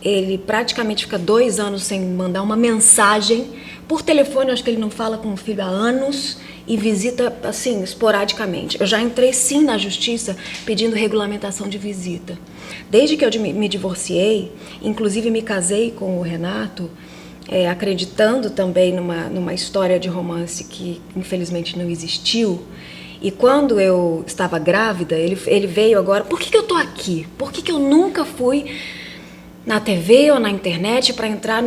Ele praticamente fica 2 anos sem mandar uma mensagem. Por telefone, eu acho que ele não fala com o filho há anos. E visita, assim, esporadicamente. Eu já entrei, sim, na justiça pedindo regulamentação de visita. Desde que eu me divorciei, inclusive me casei com o Renato, acreditando também numa história de romance que, infelizmente, não existiu. E quando eu estava grávida, ele veio agora. Por que eu tô aqui? Por que eu nunca fui na TV ou na internet para entrar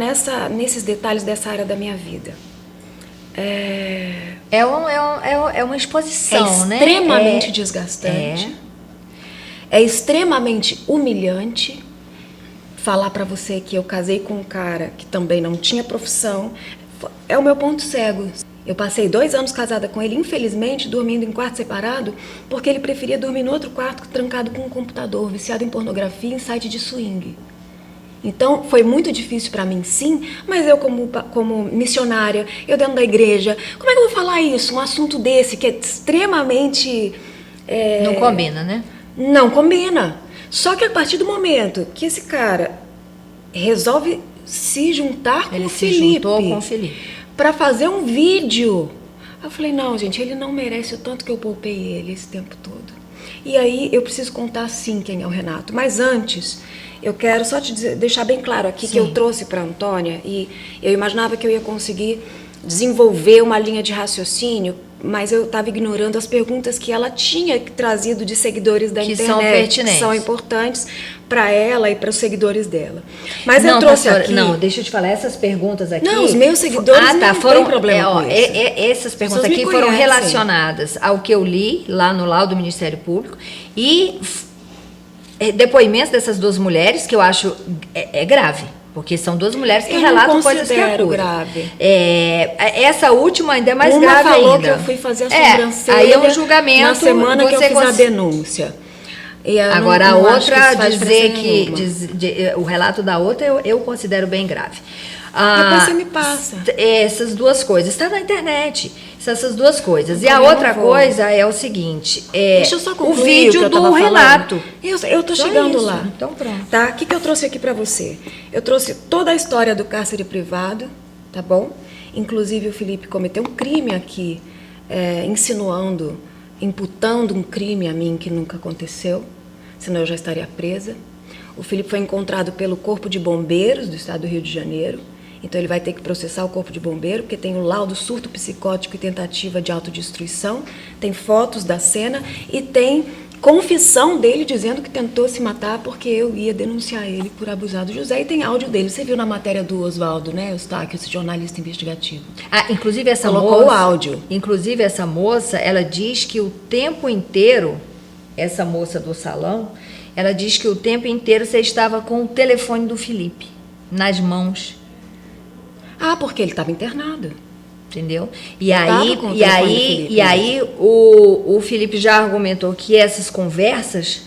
nesses detalhes dessa área da minha vida? É uma exposição, né? Extremamente desgastante. É extremamente humilhante falar para você que eu casei com um cara que também não tinha profissão. É o meu ponto cego. Eu passei 2 anos casada com ele, infelizmente, dormindo em quarto separado, porque ele preferia dormir no outro quarto, trancado com um computador, viciado em pornografia e em site de swing. Então, foi muito difícil para mim, sim, mas eu como missionária, eu dentro da igreja, como é que eu vou falar isso? Um assunto desse, que é extremamente... Não combina, né? Não combina. Só que a partir do momento que esse cara resolve se juntar com o Felipe... Ele se juntou com o Felipe. Para fazer um vídeo. Eu falei, não, gente, ele não merece o tanto que eu poupei ele esse tempo todo. E aí eu preciso contar, sim, quem é o Renato. Mas antes, eu quero só deixar bem claro aqui que eu trouxe para a Antônia, e eu imaginava que eu ia conseguir desenvolver uma linha de raciocínio, mas eu estava ignorando as perguntas que ela tinha trazido de seguidores da internet, são pertinentes, que são importantes para ela e para os seguidores dela. Mas não, eu trouxe pastora, aqui... Não, deixa eu te falar, essas perguntas aqui... Não, os meus seguidores não têm problema com isso. Essas perguntas aqui foram relacionadas ao que eu li lá no laudo do Ministério Público e depoimentos dessas duas mulheres que eu acho grave. Porque são duas mulheres que relatam coisas que é grave. Essa última ainda é mais Uma grave falou ainda. que eu fui fazer a sobrancelha aí é um julgamento, na semana que eu fiz a denúncia. Agora a outra dizer que o relato da outra eu considero bem grave. Depois você me passa. Essas duas coisas. Está na internet. Essas duas coisas. E a outra coisa é o seguinte. Deixa eu só concluir o vídeo do Renato. Eu tô chegando lá. Então pronto. Tá? O que eu trouxe aqui para você? Eu trouxe toda a história do cárcere privado, tá bom? Inclusive o Felipe cometeu um crime aqui, imputando um crime a mim que nunca aconteceu, senão eu já estaria presa. O Felipe foi encontrado pelo Corpo de Bombeiros do Estado do Rio de Janeiro. Então ele vai ter que processar o Corpo de Bombeiro, porque tem o laudo surto psicótico e tentativa de autodestruição, tem fotos da cena e tem confissão dele dizendo que tentou se matar porque eu ia denunciar ele por abusar do José, e tem áudio dele. Você viu na matéria do Oswaldo, né, Eustáquio, esse jornalista investigativo. Inclusive essa colocou o áudio. Inclusive essa moça, ela diz que o tempo inteiro, essa moça do salão, ela diz que o tempo inteiro você estava com o telefone do Felipe nas mãos. Porque ele estava internado. Entendeu? E aí o Felipe já argumentou que essas conversas,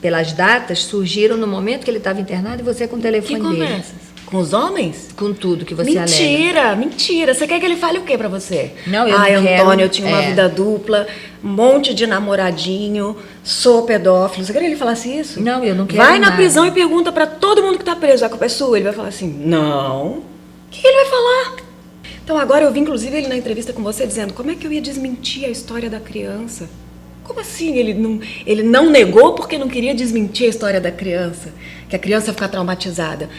pelas datas, surgiram no momento que ele estava internado e você com o telefone dele. Que conversas? Com os homens? Com tudo que você alega. Mentira. Você quer que ele fale o quê pra você? Não, eu não quero. Antônio, eu tinha uma vida dupla, um monte de namoradinho, sou pedófilo. Você quer que ele falasse isso? Não, eu não quero. Vai na prisão e pergunta pra todo mundo que tá preso, a culpa é sua. Ele vai falar assim, não. O que ele vai falar? Então agora eu vi, inclusive, ele na entrevista com você dizendo como é que eu ia desmentir a história da criança. Como assim? Ele não negou porque não queria desmentir a história da criança, que a criança ia ficar traumatizada.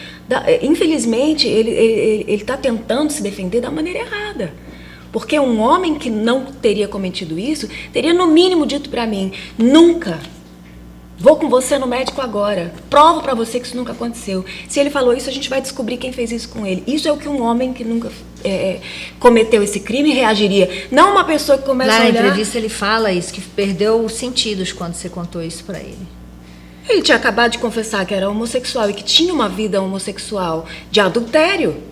Infelizmente, ele está tentando se defender da maneira errada. Porque um homem que não teria cometido isso, teria no mínimo dito para mim, nunca. Vou com você no médico agora. Provo pra você que isso nunca aconteceu. Se ele falou isso, a gente vai descobrir quem fez isso com ele. Isso é o que um homem que nunca cometeu esse crime reagiria. Não uma pessoa que começa a olhar... Na entrevista ele fala isso, que perdeu os sentidos quando você contou isso pra ele. Ele tinha acabado de confessar que era homossexual e que tinha uma vida homossexual de adultério.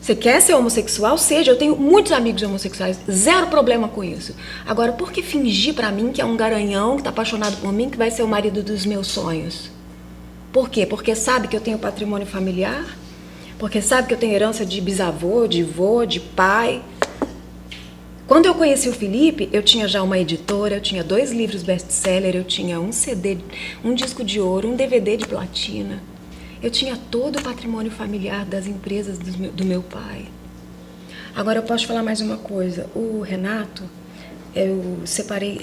Você quer ser homossexual? Seja. Eu tenho muitos amigos homossexuais, zero problema com isso. Agora, por que fingir pra mim que é um garanhão que tá apaixonado por mim, que vai ser o marido dos meus sonhos? Por quê? Porque sabe que eu tenho patrimônio familiar? Porque sabe que eu tenho herança de bisavô, de vô, de pai? Quando eu conheci o Felipe, eu tinha já uma editora, eu tinha 2 livros best-seller, eu tinha um CD, um disco de ouro, um DVD de platina. Eu tinha todo o patrimônio familiar das empresas do meu pai. Agora eu posso falar mais uma coisa. O Renato, eu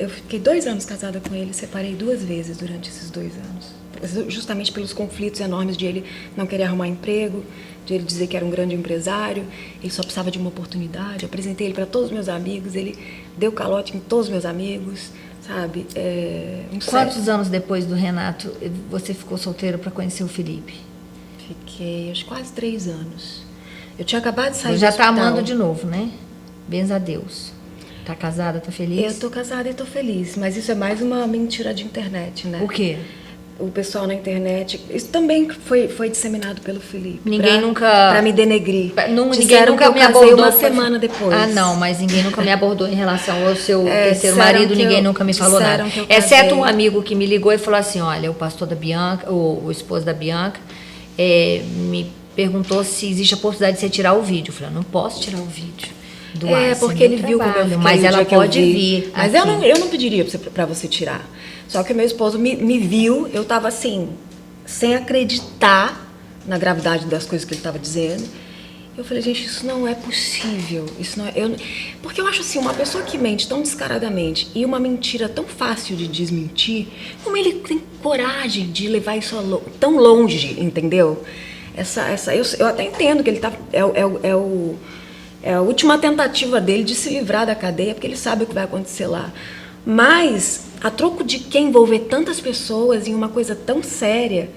fiquei 2 anos casada com ele, separei 2 vezes durante esses 2 anos. Justamente pelos conflitos enormes de ele não querer arrumar emprego, de ele dizer que era um grande empresário, ele só precisava de uma oportunidade. Eu apresentei ele para todos os meus amigos, ele deu calote em todos os meus amigos, sabe? Quantos anos depois do Renato você ficou solteira para conhecer o Felipe? Fiquei acho quase 3 anos. Eu tinha acabado de sair do hospital. Já tá amando de novo, né? Benza a Deus. Tá casada, tá feliz? Eu tô casada e tô feliz, mas isso é mais uma mentira de internet, né? O quê? O pessoal na internet, isso também foi disseminado pelo Felipe. Ninguém nunca... Pra me denegrir. Ninguém nunca me abordou. Uma semana depois. Não, mas ninguém nunca me abordou em relação ao seu terceiro marido, ninguém nunca me falou nada. Exceto um amigo que me ligou e falou assim, olha, o pastor da Bianca, o esposo da Bianca, me perguntou se existe a possibilidade de você tirar o vídeo. Eu falei, eu não posso tirar o vídeo. Porque ele viu como eu fiquei, mas ela pode vir. Mas eu não pediria pra você tirar. Só que o meu esposo me viu, eu tava assim, sem acreditar na gravidade das coisas que ele estava dizendo. Eu falei, gente, isso não é possível. Isso não é, porque eu acho assim, uma pessoa que mente tão descaradamente e uma mentira tão fácil de desmentir, como ele tem coragem de levar isso tão longe, entendeu? Eu até entendo que ele tá. É a última tentativa dele de se livrar da cadeia, porque ele sabe o que vai acontecer lá. Mas, a troco de quem envolver tantas pessoas em uma coisa tão séria,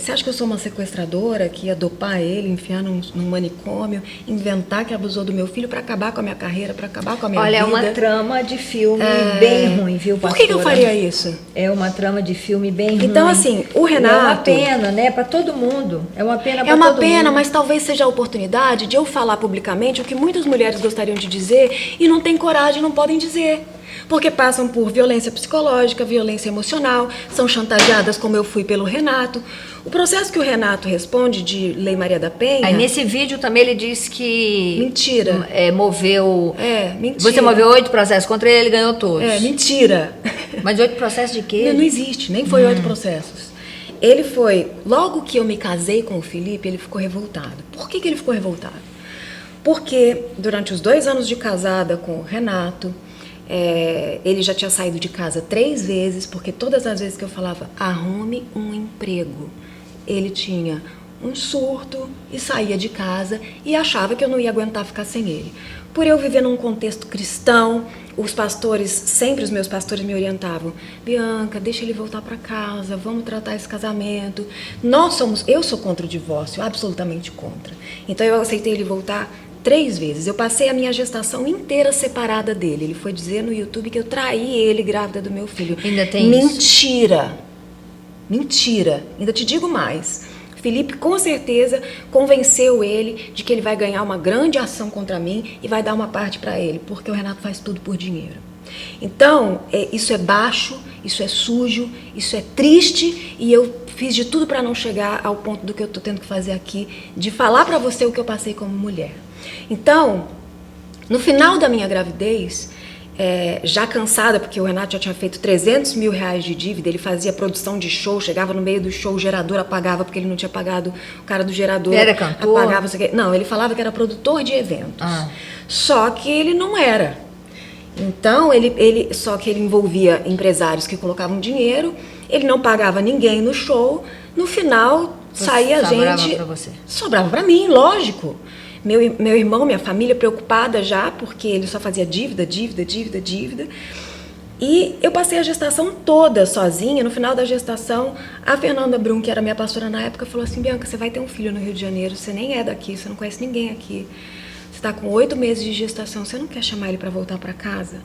você acha que eu sou uma sequestradora que ia dopar ele, enfiar num manicômio, inventar que abusou do meu filho para acabar com a minha carreira, para acabar com a minha vida? Olha, é uma trama de filme bem ruim, viu, pastora? Por que eu faria isso? É uma trama de filme bem ruim. Então, assim, o Renato... É uma pena, né? Para todo mundo. É uma pena para todo mundo. É uma pena, mas talvez seja a oportunidade de eu falar publicamente o que muitas mulheres gostariam de dizer e não têm coragem, não podem dizer. Porque passam por violência psicológica, violência emocional, são chantageadas como eu fui pelo Renato. O processo que o Renato responde de Lei Maria da Penha... Aí nesse vídeo também ele diz que... Mentira. Moveu... mentira. Você moveu 8 processos contra ele, ele ganhou todos. Mentira. Mas 8 processos de quê? Não existe, nem foi 8 processos. Ele foi... Logo que eu me casei com o Felipe, ele ficou revoltado. Por que ele ficou revoltado? Porque durante os 2 anos de casada com o Renato... ele já tinha saído de casa 3 vezes, porque todas as vezes que eu falava arrume um emprego, ele tinha um surto e saía de casa e achava que eu não ia aguentar ficar sem ele. Por eu viver num contexto cristão, os meus pastores me orientavam: Bianca, deixa ele voltar para casa, vamos tratar esse casamento. Eu sou contra o divórcio, absolutamente contra. Então eu aceitei ele voltar 3 vezes. Eu passei a minha gestação inteira separada dele. Ele foi dizer no YouTube que eu traí ele grávida do meu filho. Ainda tem Mentira. Isso? Mentira. Ainda te digo mais. Felipe, com certeza, convenceu ele de que ele vai ganhar uma grande ação contra mim e vai dar uma parte para ele, porque o Renato faz tudo por dinheiro. Então, isso é baixo, isso é sujo, isso é triste, e eu fiz de tudo para não chegar ao ponto do que eu estou tendo que fazer aqui, de falar para você o que eu passei como mulher. Então, no final da minha gravidez, já cansada, porque o Renato já tinha feito 300 mil reais de dívida, ele fazia produção de show, chegava no meio do show, o gerador apagava porque ele não tinha pagado, o cara do gerador era cantor? Apagava. Não, ele falava que era produtor de eventos, só que ele não era. Então, só que ele envolvia empresários que colocavam dinheiro, ele não pagava ninguém no show, no final saía a gente... Sobrava pra você? Sobrava pra mim, lógico. Meu irmão, minha família preocupada já, porque ele só fazia dívida. E eu passei a gestação toda sozinha. No final da gestação, a Fernanda Brum, que era minha pastora na época, falou assim: Bianca, você vai ter um filho no Rio de Janeiro, você nem é daqui, você não conhece ninguém aqui. Você está com 8 meses de gestação, você não quer chamar ele para voltar para casa?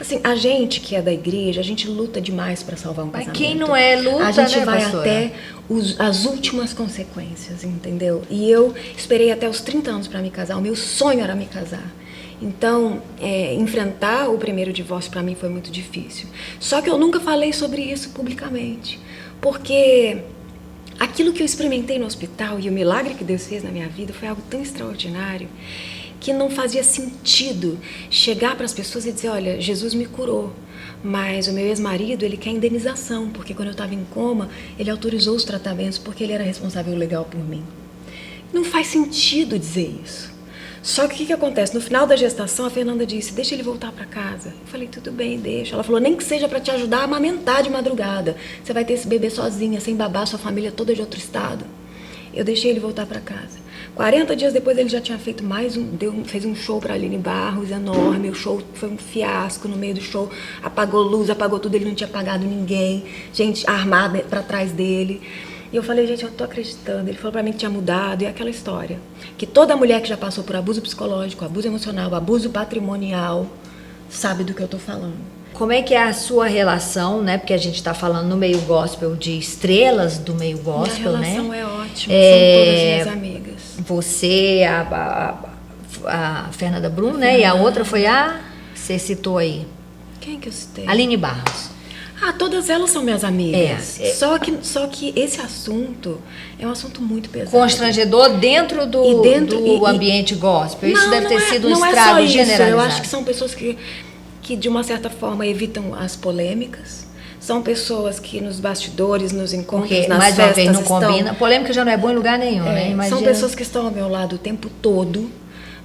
Assim, a gente que é da igreja, a gente luta demais para salvar um casamento. Mas quem não é, luta, a gente vai pastora? até as últimas consequências, entendeu? E eu esperei até os 30 anos para me casar, o meu sonho era me casar. Então, enfrentar o primeiro divórcio para mim foi muito difícil. Só que eu nunca falei sobre isso publicamente, porque aquilo que eu experimentei no hospital e o milagre que Deus fez na minha vida foi algo tão extraordinário que não fazia sentido chegar para as pessoas e dizer: olha, Jesus me curou, mas o meu ex-marido, ele quer indenização, porque quando eu estava em coma, ele autorizou os tratamentos porque ele era responsável legal por mim. Não faz sentido dizer isso. Só que o que acontece? No final da gestação, a Fernanda disse: deixa ele voltar para casa. Eu falei: tudo bem, deixa. Ela falou: nem que seja para te ajudar a amamentar de madrugada. Você vai ter esse bebê sozinha, sem babá, sua família toda de outro estado. Eu deixei ele voltar para casa. 40 dias depois ele já tinha feito fez um show para Aline Barros enorme. O show foi um fiasco. No meio do show apagou luz, apagou tudo. Ele não tinha pagado ninguém, gente armada para trás dele. E eu falei: gente, eu tô acreditando. Ele falou para mim que tinha mudado. E aquela história que toda mulher que já passou por abuso psicológico, abuso emocional, abuso patrimonial sabe do que eu tô falando. Como é que é a sua relação, né? Porque a gente está falando no meio gospel de estrelas do meio gospel, né? Minha relação é ótima, são todas minhas amigas. Você, a Fernanda Brum, né? E a outra foi você citou aí. Quem que eu citei? Aline Barros. Todas elas são minhas amigas. Só que esse assunto é um assunto muito pesado. Constrangedor dentro do ambiente gospel. Isso deve ter sido um estrago generalizado. Eu acho que são pessoas que de uma certa forma evitam as polêmicas. São pessoas que nos bastidores, nos encontros, Porque, nas mais uma festas vez, não estão... combina. Polêmica já não é bom em lugar nenhum, né? Imagina. São pessoas que estão ao meu lado o tempo todo,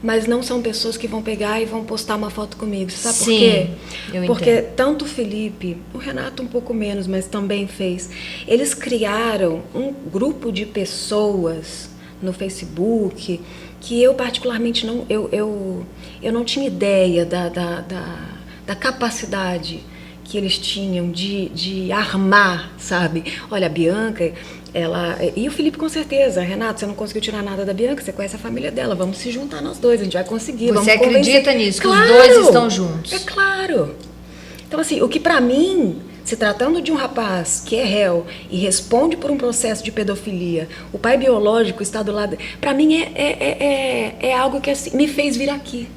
mas não são pessoas que vão pegar e vão postar uma foto comigo. Você sabe por quê? Eu Porque entendo. tanto o Felipe, o Renato um pouco menos, mas também fez, eles criaram um grupo de pessoas no Facebook que eu particularmente não, eu não tinha ideia da capacidade que eles tinham de armar, sabe? Olha, a Bianca, ela... E o Felipe com certeza. Renato, você não conseguiu tirar nada da Bianca, você conhece a família dela, vamos se juntar nós dois, a gente vai conseguir. Você vamos acredita convencer. nisso, que Claro, os dois estão juntos? É claro. Então, assim, o que pra mim, se tratando de um rapaz que é réu e responde por um processo de pedofilia, o pai biológico está do lado... Pra mim é algo que assim, me fez vir aqui.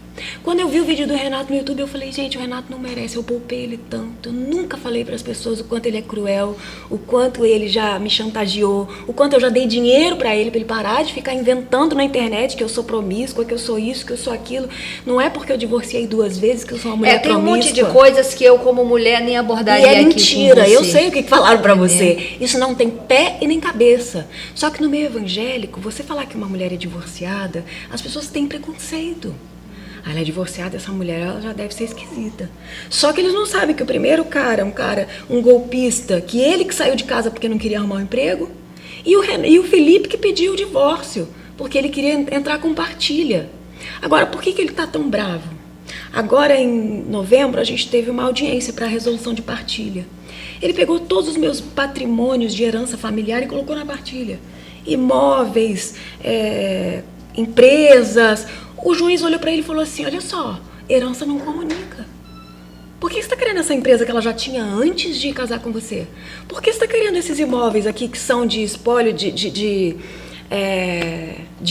Quando eu vi o vídeo do Renato no YouTube, eu falei, gente, o Renato não merece, eu poupei ele tanto. Eu nunca falei para as pessoas o quanto ele é cruel, o quanto ele já me chantageou, o quanto eu já dei dinheiro para ele parar de ficar inventando na internet que eu sou promíscua, que eu sou isso, que eu sou aquilo. Não é porque eu divorciei 2 vezes que eu sou uma mulher Tem um promíscua. monte de coisas que eu, como mulher, nem abordaria E é aqui mentira, com você. eu sei o que falaram pra você. Isso não tem pé e nem cabeça. Só que no meio evangélico, você falar que uma mulher é divorciada, as pessoas têm preconceito. Ela é divorciada, essa mulher ela já deve ser esquisita. Só que eles não sabem que o primeiro cara, um golpista, que ele que saiu de casa porque não queria arrumar um emprego, e o Felipe que pediu o divórcio, porque ele queria entrar com partilha. Agora, por que ele está tão bravo? Agora, em novembro, a gente teve uma audiência para a resolução de partilha. Ele pegou todos os meus patrimônios de herança familiar e colocou na partilha. Imóveis, empresas. O juiz olhou para ele e falou assim, olha só, herança não comunica. Por que você está querendo essa empresa que ela já tinha antes de casar com você? Por que você está querendo esses imóveis aqui que são de espólio, de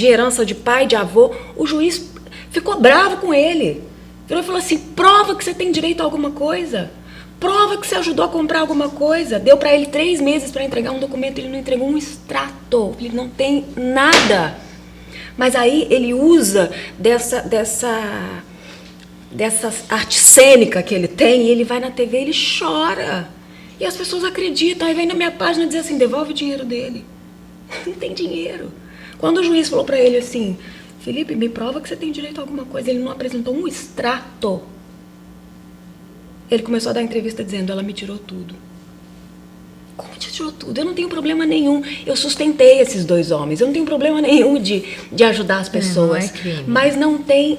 herança de pai, de avô? O juiz ficou bravo com ele. Ele falou assim, prova que você tem direito a alguma coisa. Prova que você ajudou a comprar alguma coisa. Deu para ele 3 meses para entregar um documento, ele não entregou um extrato. Ele não tem nada. Mas aí ele usa dessa arte cênica que ele tem, e ele vai na TV e ele chora. E as pessoas acreditam. Aí vem na minha página dizer assim, devolve o dinheiro dele. Não tem dinheiro. Quando o juiz falou para ele assim, Felipe, me prova que você tem direito a alguma coisa, ele não apresentou um extrato. Ele começou a dar entrevista dizendo, ela me tirou tudo. Como te tirou tudo? Eu não tenho problema nenhum. Eu sustentei esses 2 homens. Eu não tenho problema nenhum de ajudar as pessoas. Não é crime.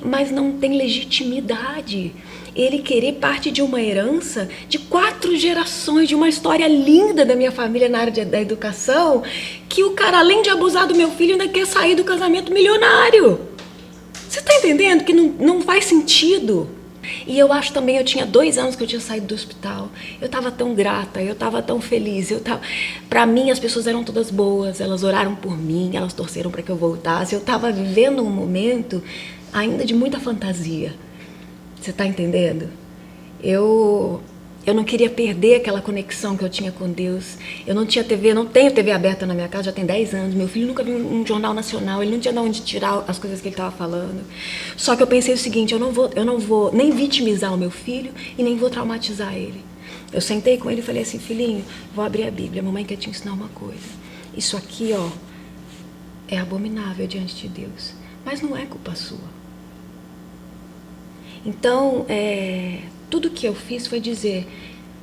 Mas não tem legitimidade. Ele querer parte de uma herança de 4 gerações, de uma história linda da minha família na área da educação, que o cara, além de abusar do meu filho, ainda quer sair do casamento milionário. Você está entendendo que não faz sentido? E eu acho também, eu tinha 2 anos que eu tinha saído do hospital. Eu estava tão grata, eu estava tão feliz. Para mim, as pessoas eram todas boas, elas oraram por mim, elas torceram para que eu voltasse. Eu estava vivendo um momento ainda de muita fantasia. Você está entendendo? Eu não queria perder aquela conexão que eu tinha com Deus. Eu não tinha TV, não tenho TV aberta na minha casa, já tem 10 anos. Meu filho nunca viu um jornal nacional, ele não tinha de onde tirar as coisas que ele estava falando. Só que eu pensei o seguinte, eu não vou nem vitimizar o meu filho e nem vou traumatizar ele. Eu sentei com ele e falei assim, filhinho, vou abrir a Bíblia, a mamãe quer te ensinar uma coisa. Isso aqui, ó, é abominável diante de Deus, mas não é culpa sua. Então, tudo que eu fiz foi dizer,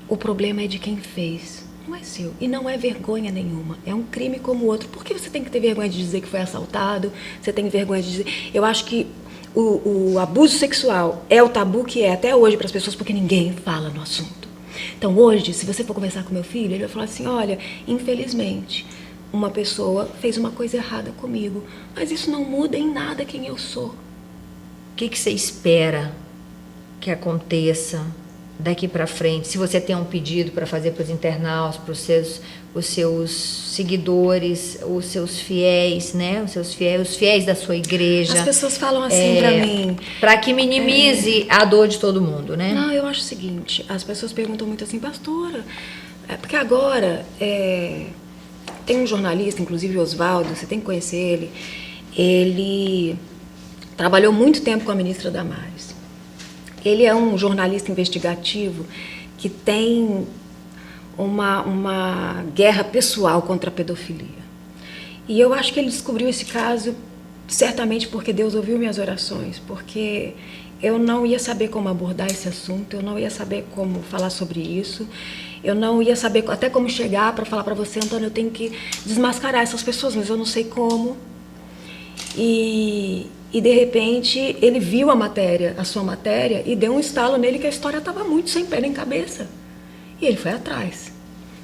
o problema é de quem fez, não é seu. E não é vergonha nenhuma, é um crime como o outro. Por que você tem que ter vergonha de dizer que foi assaltado? Você tem vergonha de dizer... Eu acho que o abuso sexual é o tabu que é até hoje para as pessoas, porque ninguém fala no assunto. Então hoje, se você for conversar com meu filho, ele vai falar assim, olha, infelizmente, uma pessoa fez uma coisa errada comigo, mas isso não muda em nada quem eu sou. O que você espera que aconteça daqui para frente? Se você tem um pedido para fazer para os internautas, para os seus seguidores, os seus fiéis, né? Os fiéis da sua igreja. As pessoas falam assim para mim... Para que minimize a dor de todo mundo, né? Não, eu acho o seguinte, as pessoas perguntam muito assim, pastora, porque agora tem um jornalista, inclusive o Oswaldo, você tem que conhecer ele trabalhou muito tempo com a ministra Damares. Ele é um jornalista investigativo que tem uma guerra pessoal contra a pedofilia. E eu acho que ele descobriu esse caso certamente porque Deus ouviu minhas orações, porque eu não ia saber como abordar esse assunto, eu não ia saber como falar sobre isso, eu não ia saber até como chegar para falar para você, Antônio, eu tenho que desmascarar essas pessoas, mas eu não sei como. E de repente ele viu a sua matéria, e deu um estalo nele que a história estava muito sem pé nem cabeça. E ele foi atrás.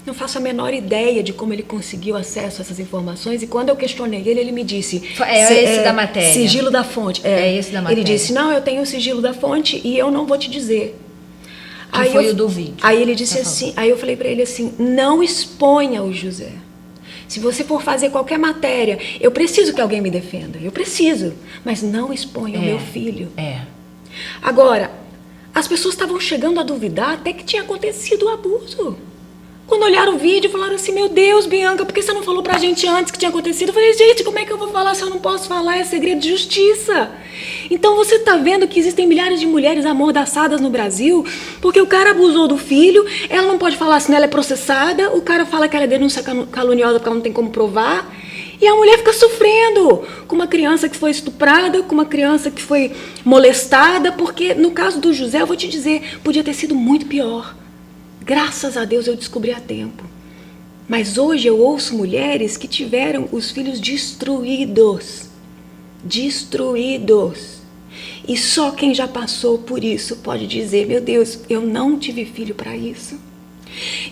Não faço a menor ideia de como ele conseguiu acesso a essas informações, e quando eu questionei ele, ele me disse... esse da matéria. Sigilo da fonte. É esse da matéria. Ele disse, não, eu tenho o sigilo da fonte e eu não vou te dizer. Que foi o do vídeo. Aí ele disse assim, aí eu falei para ele assim, não exponha o José. Se você for fazer qualquer matéria, eu preciso que alguém me defenda, eu preciso, mas não exponha o meu filho. Agora, as pessoas estavam chegando a duvidar até que tinha acontecido o abuso. Quando olharam o vídeo, falaram assim, meu Deus, Bianca, por que você não falou pra gente antes que tinha acontecido? Eu falei, gente, como é que eu vou falar se eu não posso falar? É segredo de justiça. Então você tá vendo que existem milhares de mulheres amordaçadas no Brasil porque o cara abusou do filho, ela não pode falar senão ela é processada, o cara fala que ela é denúncia caluniosa porque ela não tem como provar, e a mulher fica sofrendo com uma criança que foi estuprada, com uma criança que foi molestada, porque no caso do José, eu vou te dizer, podia ter sido muito pior. Graças a Deus eu descobri a tempo. Mas hoje eu ouço mulheres que tiveram os filhos destruídos. Destruídos. E só quem já passou por isso pode dizer, meu Deus, eu não tive filho para isso.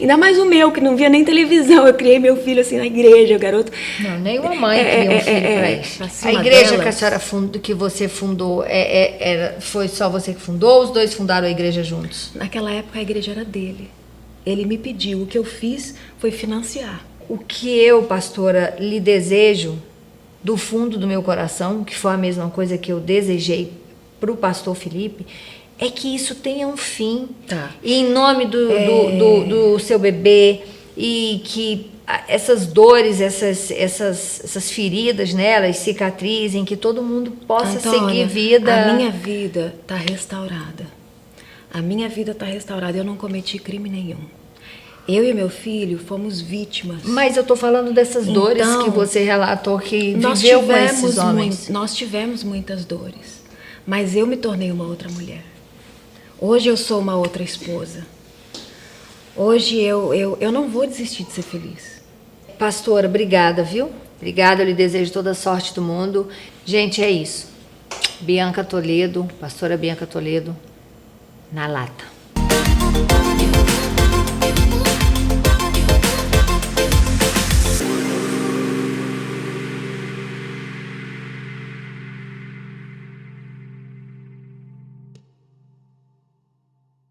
Ainda mais o meu, que não via nem televisão. Eu criei meu filho assim na igreja, o garoto. Não, nenhuma mãe cria um filho para isso. A igreja que a senhora que você fundou, foi só você que fundou ou os dois fundaram a igreja juntos? Naquela época a igreja era dele. Ele me pediu, o que eu fiz foi financiar. O que eu, pastora, lhe desejo do fundo do meu coração, que foi a mesma coisa que eu desejei para o pastor Felipe, é que isso tenha um fim. Tá. E em nome do seu bebê, e que essas dores, essas feridas nelas cicatrizem, que todo mundo possa seguir vida. A minha vida está restaurada. A minha vida está restaurada. Eu não cometi crime nenhum. Eu e meu filho fomos vítimas. Mas eu estou falando dessas dores que você relatou que viveu com esses homens. Nós tivemos muitas dores. Mas eu me tornei uma outra mulher. Hoje eu sou uma outra esposa. Hoje eu não vou desistir de ser feliz. Pastora, obrigada, viu? Obrigada, eu lhe desejo toda a sorte do mundo. Gente, é isso. Bianca Toledo, pastora Bianca Toledo, na lata.